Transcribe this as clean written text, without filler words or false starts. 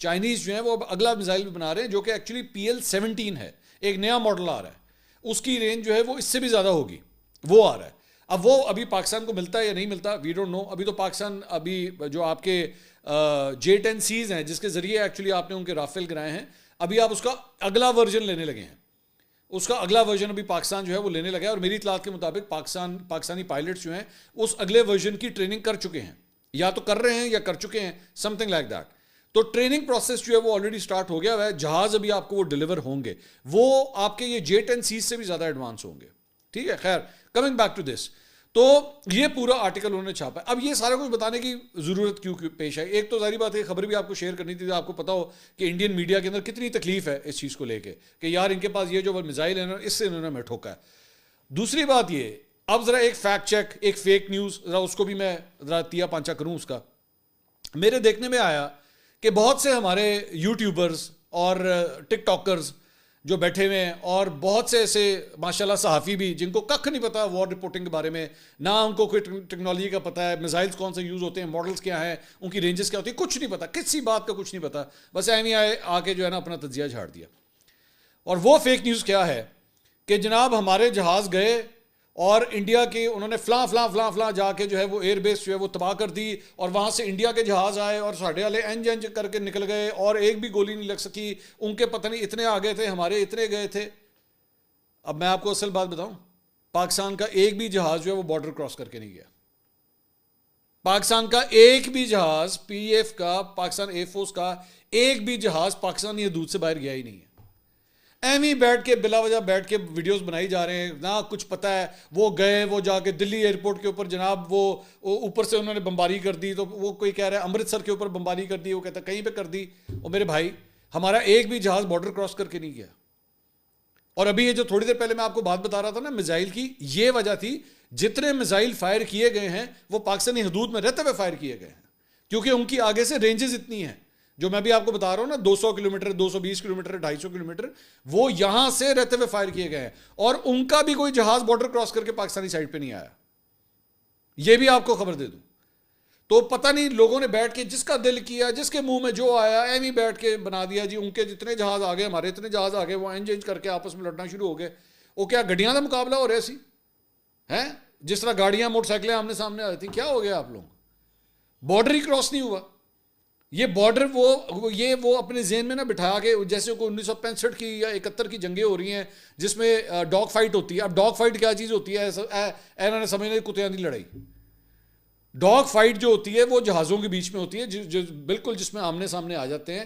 Chinese जो है वो अब अगला मिसाइल भी बना रहे हैं जो कि एक्चुअली PL-17 है, एक नया मॉडल आ रहा है, उसकी रेंज जो है वो इससे भी ज़्यादा होगी, वो आ रहा है। अब वो अभी पाकिस्तान को मिलता है या नहीं मिलता, वी डोंट नो। अभी तो पाकिस्तान अभी जो आपके J-10Cs हैं जिसके ज़रिए एक्चुअली आपने उनके राफेल गिराए हैं, अभी आप उसका अगला वर्जन लेने लगे हैं। उसका अगला वर्जन अभी पाकिस्तान जो है वो लेने लगा है, और मेरी इतलात के मुताबिक पाकिस्तानी पायलट्स जो हैं उस अगले वर्जन की ट्रेनिंग कर चुके हैं, या तो कर रहे हैं या कर चुके हैं, समथिंग लाइक दैट। तो ट्रेनिंग प्रोसेस जो है वो ऑलरेडी स्टार्ट हो गया है। जहाज अभी आपको वो डिलीवर होंगे, वो आपके ये J-10C से भी ज़्यादा एडवांस होंगे। ठीक है, खैर कमिंग बैक टू दिस, तो ये पूरा आर्टिकल उन्होंने छापा है। अब ये सारा कुछ बताने की ज़रूरत क्यों पेश है? एक तो जाहिर बात है, खबर भी आपको शेयर करनी थी, आपको पता हो कि इंडियन मीडिया के अंदर कितनी तकलीफ है इस चीज़ को लेके कि यार इनके पास ये जो मिसाइल है ना, इससे इन्होंने हमें ठोका है। दूसरी बात ये, अब ज़रा एक फैक्ट चेक, एक फेक न्यूज़, ज़रा उसको भी मैं ज़रा तिया पांचा करूँ उसका। मेरे देखने में आया कि बहुत से हमारे यूट्यूबर्स और टिकटॉकर्स जो बैठे हुए हैं, और बहुत से ऐसे माशाल्लाह सहाफ़ी भी जिनको कख नहीं पता वॉर रिपोर्टिंग के बारे में, ना उनको कोई टेक्नोलॉजी का पता है, मिसाइल्स कौन से यूज़ होते हैं, मॉडल्स क्या हैं, उनकी रेंजेस क्या होती है, कुछ नहीं पता, किसी बात का कुछ नहीं पता, बस एम ही आके जो है ना अपना तजिया झाड़ दिया। और वो फेक न्यूज़ क्या है कि जनाब हमारे जहाज़ गए और इंडिया के उन्होंने फलां जाके जो है वो एयरबेस जो है वो तबाह कर दी, और वहाँ से इंडिया के जहाज़ आए और साढ़े वाले एंज करके निकल गए, और एक भी गोली नहीं लग सकी, उनके पता नहीं इतने आ गए थे, हमारे इतने गए थे। अब मैं आपको असल बात बताऊं, पाकिस्तान का एक भी जहाज़ जो है वो बॉर्डर क्रॉस करके नहीं गया। पाकिस्तान का एक भी जहाज़, PF का, पाकिस्तान एयरफोर्स का एक भी जहाज़ पाकिस्तानी हदूद से बाहर गया ही नहीं है। एम ही बैठ के बिला वजह बैठ के वीडियोस बनाई जा रहे हैं, ना कुछ पता है। वो गए, वो जाके दिल्ली एयरपोर्ट के ऊपर जनाब वो ऊपर से उन्होंने बमबारी कर दी, तो वो कोई कह रहा है अमृतसर के ऊपर बमबारी कर दी, वो कहता है कहीं पे कर दी। और मेरे भाई, हमारा एक भी जहाज बॉर्डर क्रॉस करके नहीं गया। और अभी ये जो थोड़ी देर पहले मैं आपको बात बता रहा था ना मिसाइल की, ये वजह थी जितने मिसाइल फायर किए गए हैं वो पाकिस्तानी हदूद में रहते हुए फायर किए गए हैं, क्योंकि उनकी आगे से रेंजेस इतनी हैं। जो मैं भी आपको बता रहा हूं ना, 200 किलोमीटर, 220 किलोमीटर, 250 किलोमीटर, वो यहां से रहते हुए फायर किए गए हैं, और उनका भी कोई जहाज बॉर्डर क्रॉस करके पाकिस्तानी साइड पे नहीं आया। ये भी आपको खबर दे दूं। तो पता नहीं लोगों ने बैठ के जिसका दिल किया, जिसके मुंह में जो आया, एम ही बैठ के बना दिया जी, उनके जितने जहाज आ गए, हमारे इतने जहाज आ गए, वो एंज करके आपस में लड़ना शुरू हो गए। वो क्या गड्डियां का मुकाबला हो रहा है? सी है जिस तरह गाड़ियां मोटरसाइकिलें आमने सामने आ रही थी। क्या हो गया आप लोग? बॉर्डर ही क्रॉस नहीं हुआ। ये बॉर्डर वो अपने जेहन में ना बिठा के, जैसे कोई 1965 की या 71 की जंगें हो रही हैं जिसमें डॉग फाइट होती है। अब डॉग फाइट क्या चीज़ होती है इन्होंने समझने कुत्तियां की लड़ाई। डॉग फाइट जो होती है वो जहाज़ों के बीच में होती है, बिल्कुल जिसमें आमने सामने आ जाते हैं।